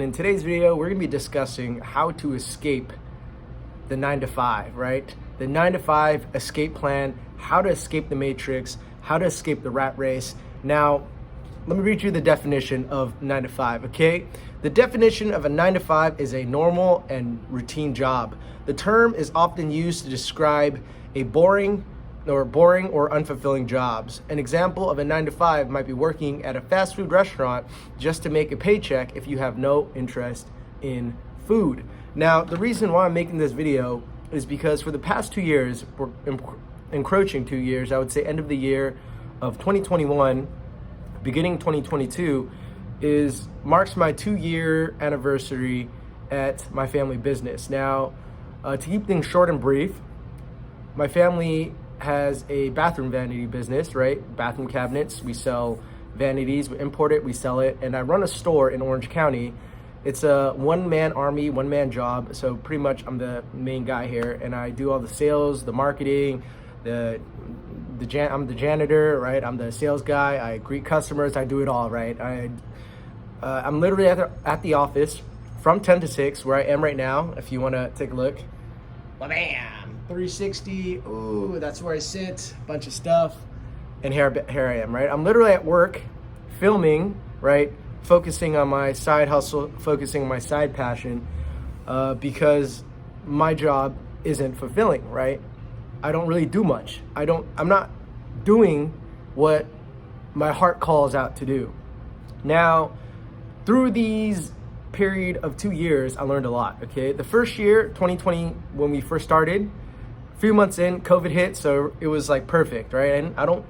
In today's video, we're gonna be discussing how to escape the 9 to 5, right? The 9 to 5 escape plan, how to escape the matrix, how to escape the rat race. Now, let me read you the definition of 9 to 5, okay? The definition of a 9 to 5 is a normal and routine job. The term is often used to describe a boring or unfulfilling jobs. An example of a 9 to 5 might be working at a fast food restaurant just to make a paycheck if you have no interest in food. Now, the reason why I'm making this video is because for the past 2 years, we're encroaching 2 years, I would say end of the year of 2021, beginning 2022, marks my 2-year anniversary at my family business. Now, to keep things short and brief, my family has a bathroom vanity business, right? Bathroom cabinets. We sell vanities, we import it, we sell it, and I run a store in Orange County. It's a one-man army, one-man job, so pretty much I'm the main guy here, and I do all the sales, the marketing, I'm the janitor, right? I'm the sales guy, I greet customers, I do it all, right? I'm literally at the office from 10 to 6, where I am right now, if you wanna take a look. Bam! 360, ooh, that's where I sit, bunch of stuff, and here I am, right? I'm literally at work, filming, right? Focusing on my side hustle, focusing on my side passion, because my job isn't fulfilling, right? I don't really do much. I'm not doing what my heart calls out to do. Now, through these period of 2 years, I learned a lot, okay? The first year, 2020, when we first started, a few months in, COVID hit, so it was like perfect, right? And I don't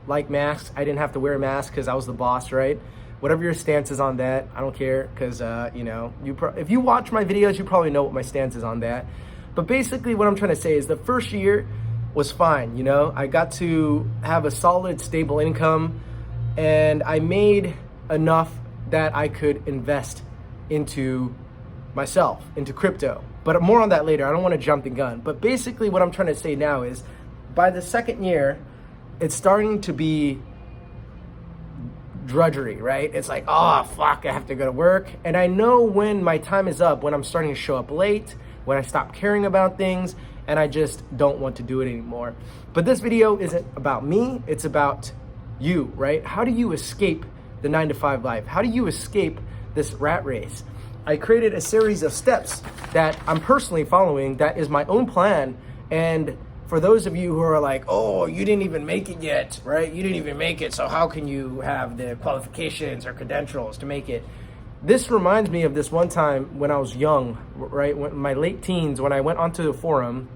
like masks. I didn't have to wear a mask because I was the boss, right? Whatever your stance is on that, I don't care, because if you watch my videos, you probably know what my stance is on that. But basically what I'm trying to say is the first year was fine, I got to have a solid, stable income, and I made enough that I could invest into myself, into crypto. But more on that later. I don't want to jump the gun. But basically what I'm trying to say now is by the second year, it's starting to be drudgery, right? It's like, oh, fuck, I have to go to work. And I know when my time is up, when I'm starting to show up late, when I stop caring about things, and I just don't want to do it anymore. But this video isn't about me, it's about you, right? How do you escape the 9 to 5 life? How do you escape this rat race? I created a series of steps that I'm personally following that is my own plan. And for those of you who are like, oh, you didn't even make it yet, right? You didn't even make it, so how can you have the qualifications or credentials to make it? This reminds me of this one time when I was young, right? When my late teens, when I went onto the forum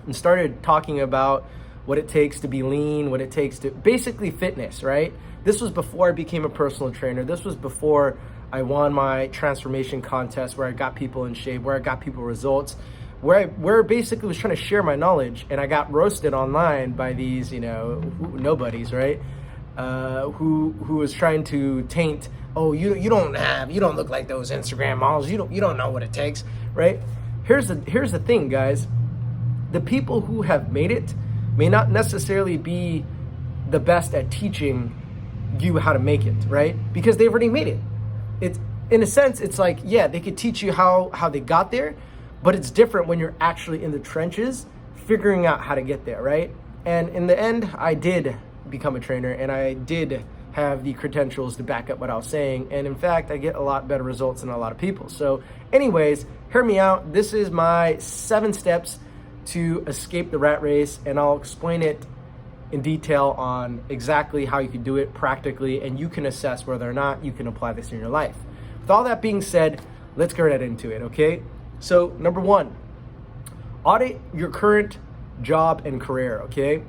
and started talking about what it takes to be lean, what it takes to basically fitness, right? This was before I became a personal trainer. This was before I won my transformation contest where I got people in shape, where I got people results, where I basically was trying to share my knowledge, and I got roasted online by these, nobodies, right? Who was trying to taint, oh, you don't look like those Instagram models. You don't know what it takes, right? Here's the thing, guys. The people who have made it may not necessarily be the best at teaching you how to make it, right? Because they've already made it. It's, in a sense, it's like, yeah, they could teach you how they got there, but it's different when you're actually in the trenches figuring out how to get there, right? And in the end, I did become a trainer, and I did have the credentials to back up what I was saying. And in fact, I get a lot better results than a lot of people. So anyways, hear me out. This is my 7 steps to escape the rat race, and I'll explain it in detail on exactly how you can do it practically, and you can assess whether or not you can apply this in your life. With all that being said, let's get right into it, okay? So number 1, audit your current job and career, okay?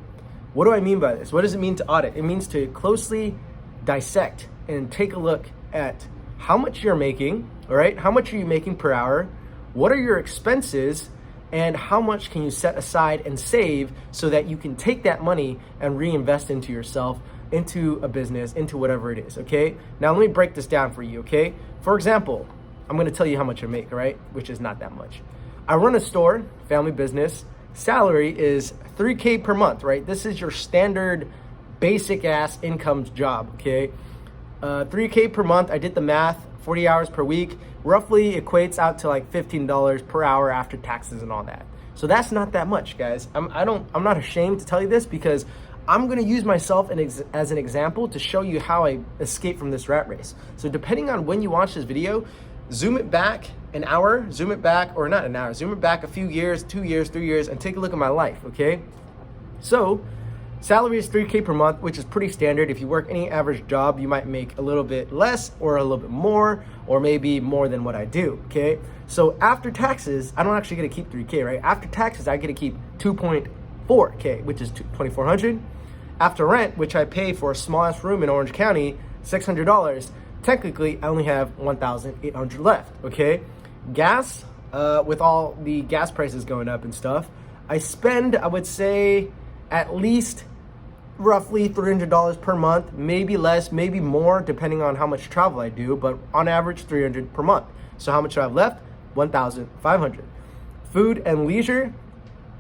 What do I mean by this? What does it mean to audit? It means to closely dissect and take a look at how much you're making, all right? How much are you making per hour? What are your expenses? And how much can you set aside and save so that you can take that money and reinvest into yourself, into a business, into whatever it is, okay? Now let me break this down for you, okay? For example, I'm gonna tell you how much I make, right? Which is not that much. I run a store, family business. Salary is $3K per month, right? This is your standard basic ass income job, okay? $3K per month. I did the math 40 hours per week roughly equates out to like $15 per hour after taxes and all that. So that's not that much, guys. I'm not ashamed to tell you this because I'm gonna use myself as an example to show you how I escaped from this rat race. So depending on when you watch this video, zoom it back an hour, zoom it back, or not an hour, zoom it back a few years, 2 years, 3 years, and take a look at my life, okay? So, salary is $3K per month, which is pretty standard. If you work any average job, you might make a little bit less or a little bit more, or maybe more than what I do, okay? So after taxes, I don't actually get to keep 3K, right? After taxes, I get to keep 2.4K, which is $2,400. After rent, which I pay for a small-ass room in Orange County, $600, technically I only have $1,800 left, okay? Gas, with all the gas prices going up and stuff, I spend, I would say, at least roughly $300 per month, maybe less, maybe more, depending on how much travel I do, but on average $300 per month. So how much do I have left? $1,500. Food and leisure,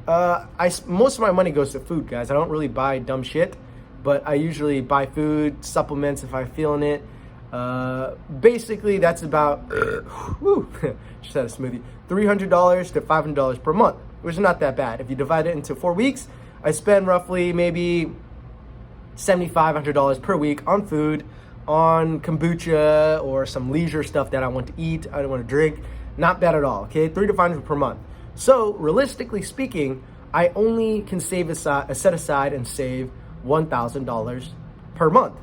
most of my money goes to food, guys. I don't really buy dumb shit, but I usually buy food, supplements if I'm feeling it. Basically that's about, just had a smoothie, $300 to $500 per month, which is not that bad. If you divide it into 4 weeks, I spend roughly maybe $7,500 per week on food, on kombucha or some leisure stuff that I want to eat, I don't want to drink. Not bad at all, okay? $300 to $500 per month. So realistically speaking, I only can set aside and save $1,000 per month.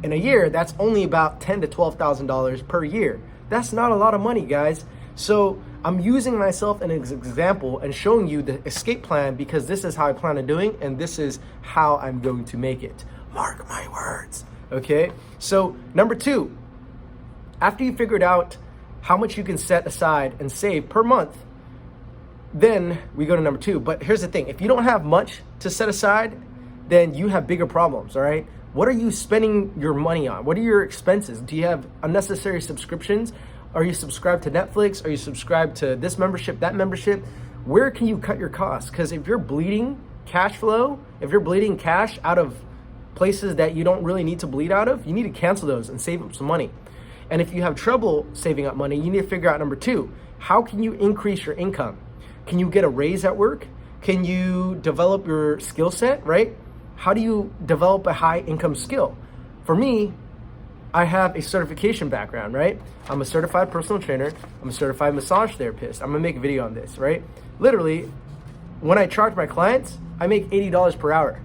In a year, that's only about $10,000 to $12,000 per year. That's not a lot of money, guys. So I'm using myself as an example and showing you the escape plan because this is how I plan on doing and this is how I'm going to make it. Mark my words, okay? So number 2, after you figured out how much you can set aside and save per month, then we go to number 2. But here's the thing, if you don't have much to set aside, then you have bigger problems, all right? What are you spending your money on? What are your expenses? Do you have unnecessary subscriptions? Are you subscribed to Netflix? Are you subscribed to this membership, that membership? Where can you cut your costs? Because if you're bleeding cash flow, if you're bleeding cash out of places that you don't really need to bleed out of, you need to cancel those and save up some money. And if you have trouble saving up money, you need to figure out number 2, how can you increase your income? Can you get a raise at work? Can you develop your skill set, right? How do you develop a high income skill? For me, I have a certification background, right? I'm a certified personal trainer. I'm a certified massage therapist. I'm gonna make a video on this, right? Literally, when I charge my clients, I make $80 per hour.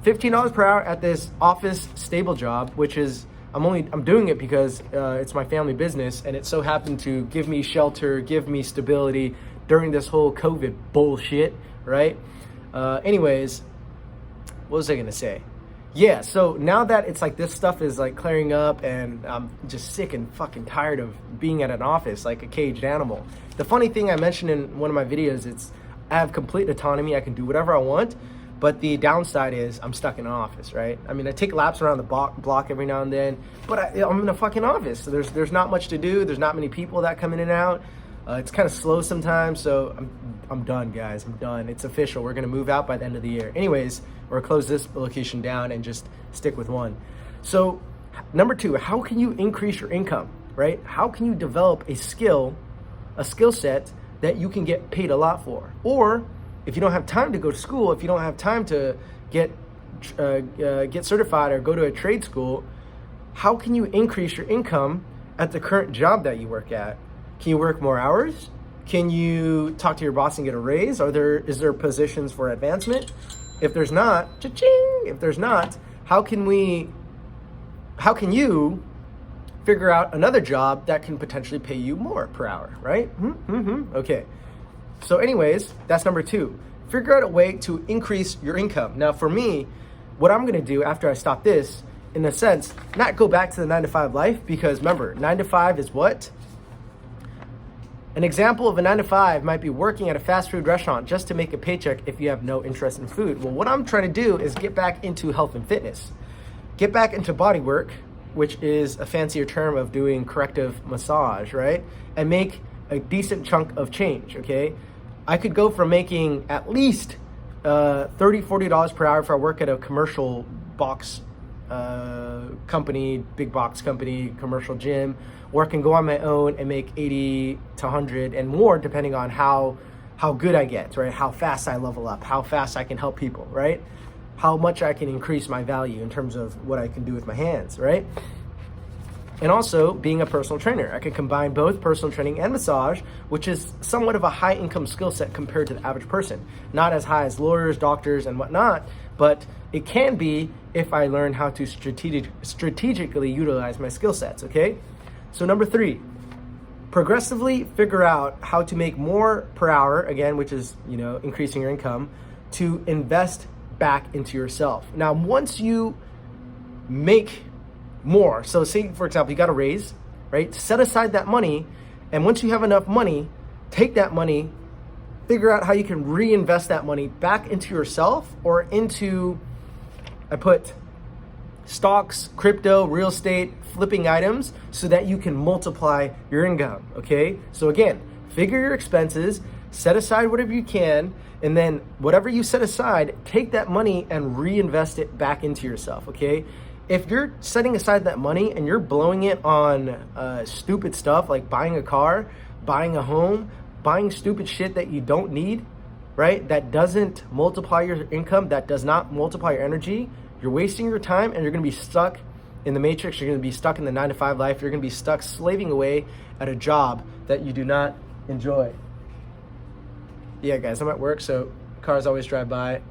$15 per hour at this office stable job, which is, I'm doing it because it's my family business and it so happened to give me shelter, give me stability during this whole COVID bullshit, right? Anyways, what was I gonna say? Yeah, so now that it's like this stuff is like clearing up and I'm just sick and fucking tired of being at an office like a caged animal. The funny thing I mentioned in one of my videos, I have complete autonomy, I can do whatever I want, but the downside is I'm stuck in an office, right? I mean, I take laps around the block every now and then, but I'm in a fucking office. So there's not much to do, there's not many people that come in and out. It's kind of slow sometimes, so I'm done, guys. I'm done. It's official. We're gonna move out by the end of the year. Anyways, or close this location down and just stick with one. So number 2, how can you increase your income, right? How can you develop a skill set that you can get paid a lot for? Or if you don't have time to go to school, if you don't have time to get certified or go to a trade school, how can you increase your income at the current job that you work at? Can you work more hours? Can you talk to your boss and get a raise? Is there positions for advancement? If there's not, cha-ching! If there's not, how can you figure out another job that can potentially pay you more per hour, right? Okay. So anyways, that's number 2. Figure out a way to increase your income. Now for me, what I'm gonna do after I stop this, in a sense, not go back to the 9-to-5 life, because remember, 9-to-5 is what? An example of a 9-to-5 might be working at a fast food restaurant just to make a paycheck if you have no interest in food. Well, what I'm trying to do is get back into health and fitness. Get back into body work, which is a fancier term of doing corrective massage, right? And make a decent chunk of change, okay? I could go from making at least $30, $40 per hour if I work at a commercial box company, big box company, commercial gym, or I can go on my own and make 80 to 100 and more, depending on how good I get, right? How fast I level up, how fast I can help people, right? How much I can increase my value in terms of what I can do with my hands, right? And also being a personal trainer. I can combine both personal training and massage, which is somewhat of a high income skill set compared to the average person. Not as high as lawyers, doctors, and whatnot, but it can be if I learn how to strategically utilize my skill sets, okay? So number 3, progressively figure out how to make more per hour, again, which is, increasing your income, to invest back into yourself. Now, once you make more, so say, for example, you got a raise, right? Set aside that money, and once you have enough money, take that money, figure out how you can reinvest that money back into yourself or into, I put stocks, crypto, real estate, flipping items, so that you can multiply your income, okay? So again, figure your expenses, set aside whatever you can, and then whatever you set aside, take that money and reinvest it back into yourself, okay? If you're setting aside that money and you're blowing it on stupid stuff like buying a car, buying a home, buying stupid shit that you don't need, right? That doesn't multiply your income, that does not multiply your energy, you're wasting your time and you're gonna be stuck in the matrix, you're gonna be stuck in the 9-to-5 life, you're gonna be stuck slaving away at a job that you do not enjoy. Yeah, guys, I'm at work, so cars always drive by.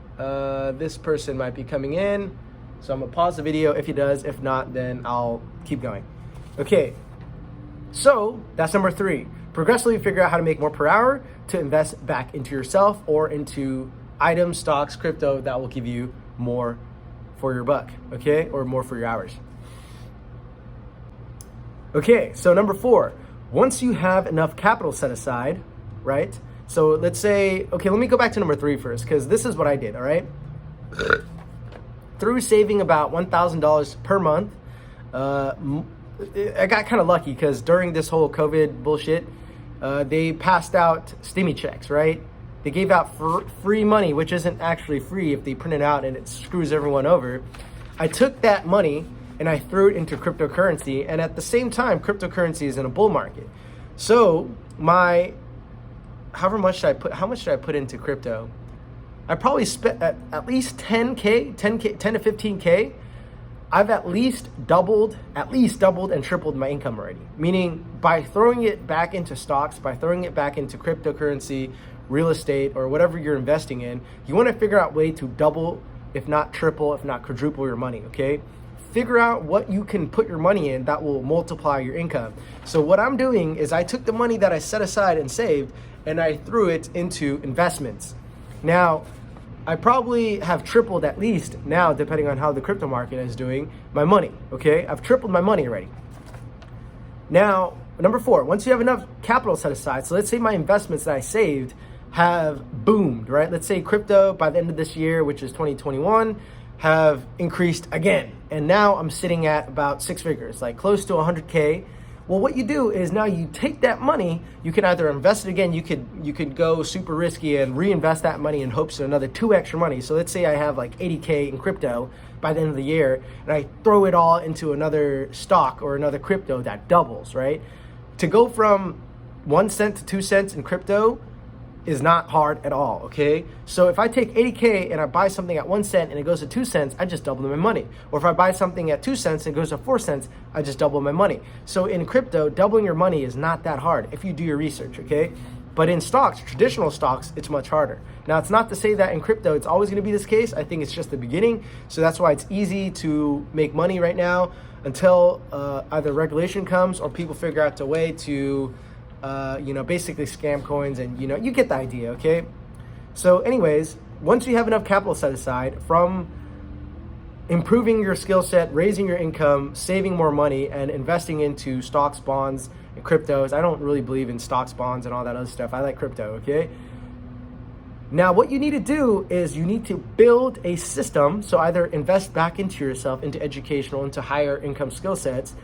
This person might be coming in. So I'm gonna pause the video if he does. If not, then I'll keep going. Okay, so that's number 3. Progressively figure out how to make more per hour to invest back into yourself or into items, stocks, crypto that will give you more for your buck, okay? Or more for your hours. Okay, so number 4, once you have enough capital set aside, right? So let's say, okay, let me go back to number 3 first, because this is what I did, all right? Through saving about $1,000 per month, I got kind of lucky because during this whole COVID bullshit, they passed out stimmy checks, right? They gave out free money, which isn't actually free if they print it out and it screws everyone over. I took that money and I threw it into cryptocurrency, and at the same time, cryptocurrency is in a bull market. So how much did I put into crypto? I probably spent at least 10 to 15K. I've at least doubled and tripled my income already. Meaning by throwing it back into stocks, by throwing it back into cryptocurrency, real estate, or whatever you're investing in, you want to figure out a way to double, if not triple, if not quadruple your money, okay? Figure out what you can put your money in that will multiply your income. So what I'm doing is I took the money that I set aside and saved and I threw it into investments. Now, I probably have tripled at least now, depending on how the crypto market is doing, my money, okay? I've tripled my money already. Now, number 4, once you have enough capital set aside, so let's say my investments that I saved have boomed, right? Let's say crypto by the end of this year, which is 2021, have increased again. And now I'm sitting at about 6 figures, like close to 100K. Well, what you do is now you take that money, you can either invest it again, you could go super risky and reinvest that money in hopes of another 2 extra money. So let's say I have like 80K in crypto by the end of the year, and I throw it all into another stock or another crypto that doubles, right? To go from 1 cent to 2 cents in crypto is not hard at all, okay? So if I take 80K and I buy something at 1 cent and it goes to 2 cents, I just double my money. Or if I buy something at 2 cents and it goes to 4 cents, I just double my money. So in crypto, doubling your money is not that hard if you do your research, okay? But in stocks, traditional stocks, it's much harder. Now, it's not to say that in crypto, it's always gonna be this case. I think it's just the beginning. So that's why it's easy to make money right now until either regulation comes or people figure out a way to basically scam coins, and you get the idea, okay? So anyways, once you have enough capital set aside from improving your skill set, raising your income, saving more money, and investing into stocks, bonds, and cryptos. I don't really believe in stocks, bonds, and all that other stuff. I like crypto, okay? Now, what you need to do is you need to build a system, so either invest back into yourself, into educational, into higher income skill sets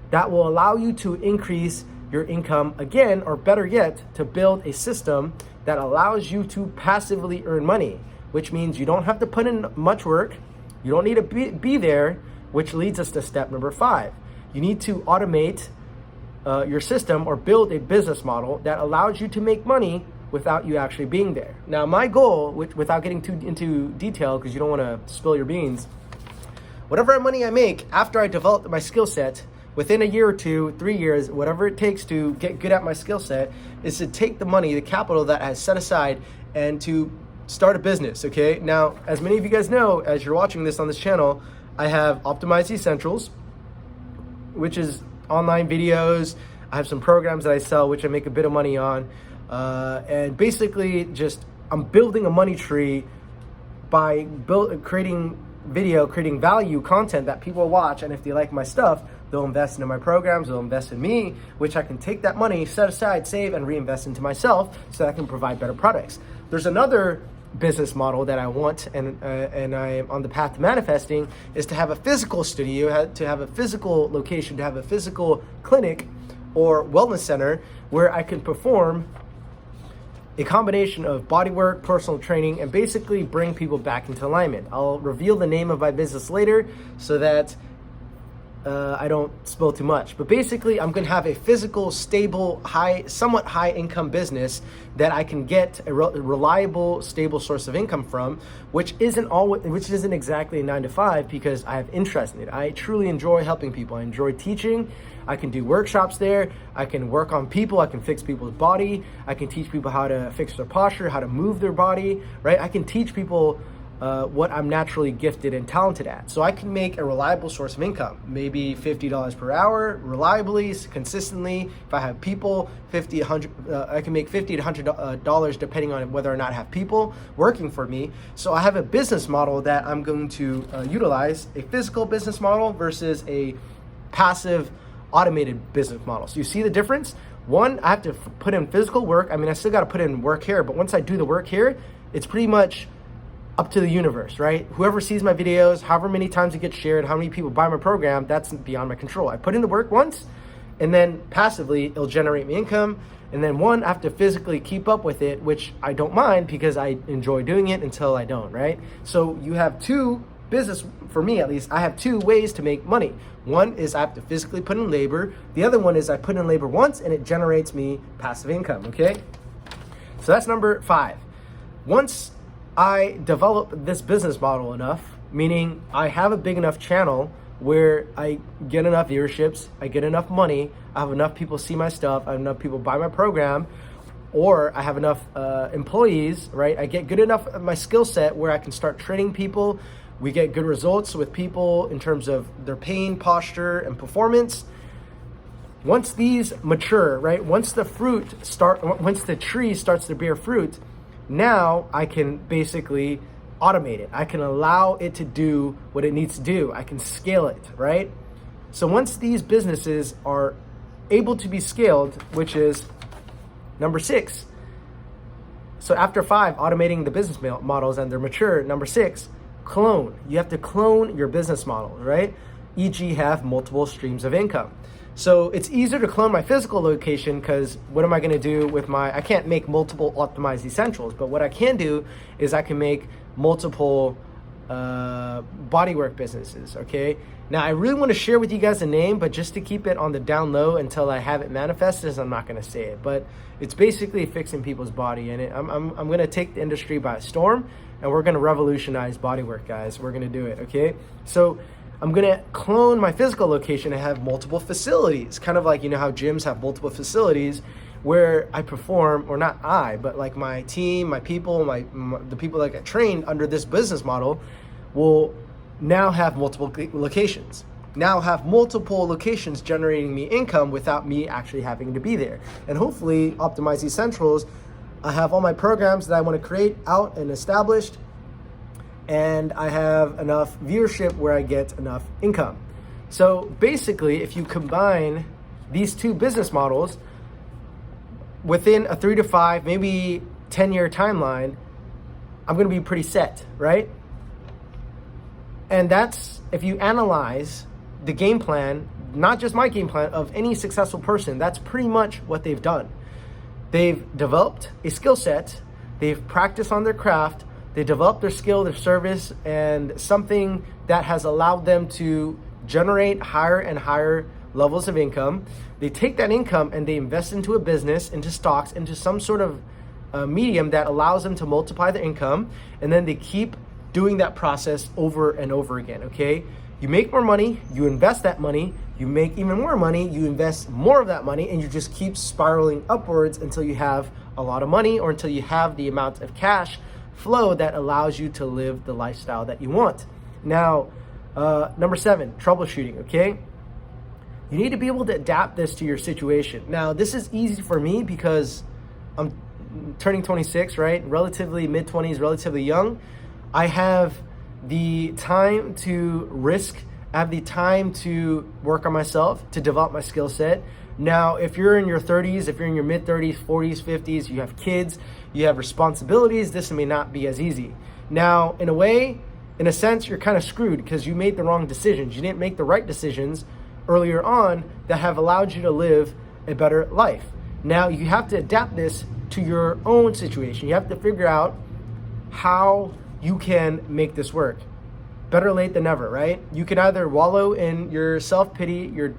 that will allow you to increase your income again, or better yet, to build a system that allows you to passively earn money, which means you don't have to put in much work. You don't need to be there. which leads us to step number 5. You need to automate your system or build a business model that allows you to make money without you actually being there. Now, my goal, without getting too into detail because you don't want to spill your beans, whatever money I make after I develop my skill set, within a year or 2, 3 years, whatever it takes to get good at my skill set, is to take the money, the capital that I have set aside, and to start a business, okay? Now, as many of you guys know, as you're watching this on this channel, I have Optimized Essentials, which is online videos. I have some programs that I sell, which I make a bit of money on. And basically just, I'm building a money tree by creating value content that people watch. And if they like my stuff, they'll invest into my programs, they'll invest in me, which I can take that money, set aside, save, and reinvest into myself so that I can provide better products. There's another business model that I want, and I am on the path to manifesting, is to have a physical studio, to have a physical location, to have a physical clinic or wellness center where I can perform a combination of bodywork, personal training, and basically bring people back into alignment. I'll reveal the name of my business later so that I don't spill too much. But basically, I'm going to have a physical, stable, somewhat high income business that I can get a reliable, stable source of income from, which isn't exactly a 9 to 5 because I have interest in it. I truly enjoy helping people. I enjoy teaching. I can do workshops there. I can work on people. I can fix people's body. I can teach people how to fix their posture, how to move their body, right? I can teach people what I'm naturally gifted and talented at. So I can make a reliable source of income, maybe $50 per hour, reliably, consistently. If I have people, I can make $50 to $100 depending on whether or not I have people working for me. So I have a business model that I'm going to utilize, a physical business model versus a passive automated business model. So you see the difference? One, I have to put in physical work. I mean, I still got to put in work here, but once I do the work here, it's pretty much up to the universe, right? Whoever sees my videos, however many times it gets shared, how many people buy my program, that's beyond my control. I put in the work once, and then passively, it'll generate me income. And then one, I have to physically keep up with it, which I don't mind because I enjoy doing it until I don't, right? So you have two business, for me at least, I have two ways to make money. One is I have to physically put in labor. The other one is I put in labor once and it generates me passive income, okay? So that's number 5. Once I develop this business model enough, meaning I have a big enough channel where I get enough viewerships, I get enough money, I have enough people see my stuff, I have enough people buy my program, or I have enough employees, right? I get good enough of my skill set where I can start training people. We get good results with people in terms of their pain, posture, and performance. Once these mature, right? Once the tree starts to bear fruit, now I can basically automate it. I can allow it to do what it needs to do. I can scale it, right? So once these businesses are able to be scaled, which is number 6. So after 5, automating the business models and they're mature. Number 6, clone. You have to clone your business model, right? E.g. have multiple streams of income. So it's easier to clone my physical location because what am I going to do with I can't make multiple optimized essentials, but what I can do is I can make multiple bodywork businesses, okay? Now, I really want to share with you guys a name, but just to keep it on the down low until I have it manifested, I'm not going to say it. But it's basically fixing people's body, and I'm going to take the industry by storm, and we're going to revolutionize bodywork, guys. We're going to do it, okay? So I'm going to clone my physical location and have multiple facilities, kind of like, you know how gyms have multiple facilities where I perform, or not I, but like my team, my people, the people that get trained under this business model will now have multiple locations. Now have multiple locations generating me income without me actually having to be there. And hopefully, Optimize Essentials, I have all my programs that I want to create out and established, and I have enough viewership where I get enough income. So basically, if you combine these two business models within a 3 to 5, maybe 10-year timeline, I'm going to be pretty set, right? And that's, if you analyze the game plan, not just my game plan, of any successful person, that's pretty much what they've done. They've developed a skill set, they've practiced on their craft, they develop their skill, their service, and something that has allowed them to generate higher and higher levels of income. They take that income and they invest into a business, into stocks, into some sort of medium that allows them to multiply their income, and then they keep doing that process over and over again, okay? You make more money, you invest that money, you make even more money, you invest more of that money, and you just keep spiraling upwards until you have a lot of money, or until you have the amount of cash flow that allows you to live the lifestyle that you want. Now, number 7, troubleshooting, okay? You need to be able to adapt this to your situation. Now, this is easy for me because I'm turning 26, right? Relatively mid-20s, relatively young. I have the time to risk. I have the time to work on myself, to develop my skill set. Now, if you're in your 30s, if you're in your mid-30s, 40s, 50s, you have kids, you have responsibilities, this may not be as easy. Now, in a way, in a sense, you're kind of screwed because you made the wrong decisions. You didn't make the right decisions earlier on that have allowed you to live a better life. Now, you have to adapt this to your own situation. You have to figure out how you can make this work. Better late than never, right? You can either wallow in your self-pity, your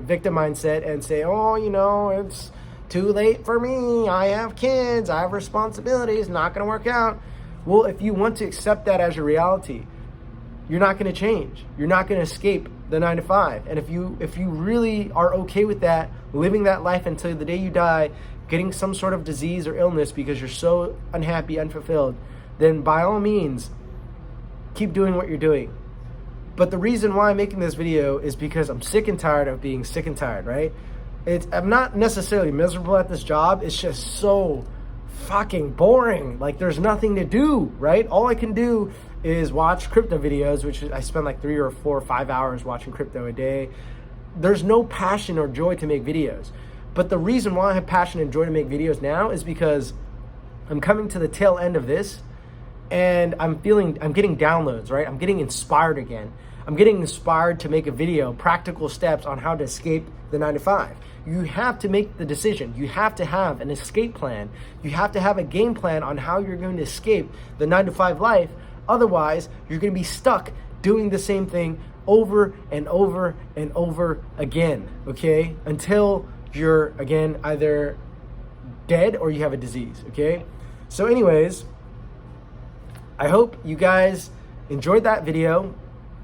victim mindset, and say, oh, you know, it's too late for me. I have kids. I have responsibilities. Not going to work out. Well, if you want to accept that as your reality, you're not going to change. You're not going to escape the 9 to 5. And if you really are okay with that, living that life until the day you die, getting some sort of disease or illness because you're so unhappy, unfulfilled, then by all means, keep doing what you're doing. But the reason why I'm making this video is because I'm sick and tired of being sick and tired, right? I'm not necessarily miserable at this job. It's just so fucking boring. Like, there's nothing to do, right? All I can do is watch crypto videos, which I spend like 3 or 4 or 5 hours watching crypto a day. There's no passion or joy to make videos. But the reason why I have passion and joy to make videos now is because I'm coming to the tail end of this, and I'm getting downloads, right? I'm getting inspired again. I'm getting inspired to make a video, practical steps on how to escape the 9 to 5. You have to make the decision. You have to have an escape plan. You have to have a game plan on how you're going to escape the 9 to 5 life. Otherwise, you're going to be stuck doing the same thing over and over and over again, okay? Until you're, again, either dead or you have a disease, okay? So anyways, I hope you guys enjoyed that video.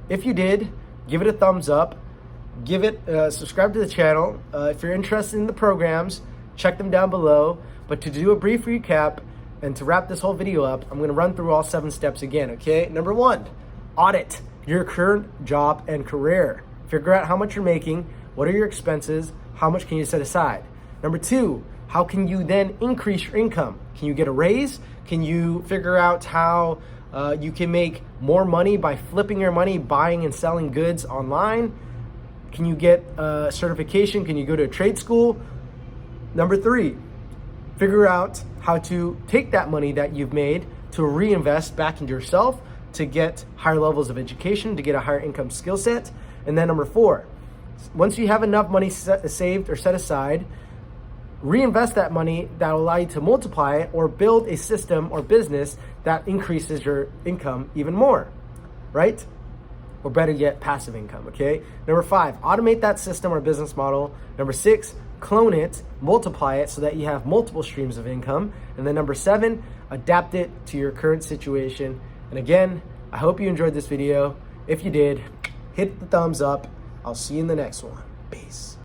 If you did, give it a thumbs up. Give it, subscribe to the channel. If you're interested in the programs, check them down below. But to do a brief recap and to wrap this whole video up, I'm going to run through all 7 steps again, okay? Number 1, audit your current job and career. Figure out how much you're making, what are your expenses, how much can you set aside. Number 2, how can you then increase your income? Can you get a raise? Can you figure out how you can make more money by flipping your money, buying and selling goods online? Can you get a certification? Can you go to a trade school? Number 3, figure out how to take that money that you've made to reinvest back into yourself to get higher levels of education, to get a higher income skill set. And then number 4, once you have enough money saved or set aside, reinvest that money that will allow you to multiply it or build a system or business that increases your income even more, right? Or better yet, passive income, okay? Number 5, automate that system or business model. Number 6, clone it, multiply it so that you have multiple streams of income. And then number 7, adapt it to your current situation. And again, I hope you enjoyed this video. If you did, hit the thumbs up. I'll see you in the next one. Peace.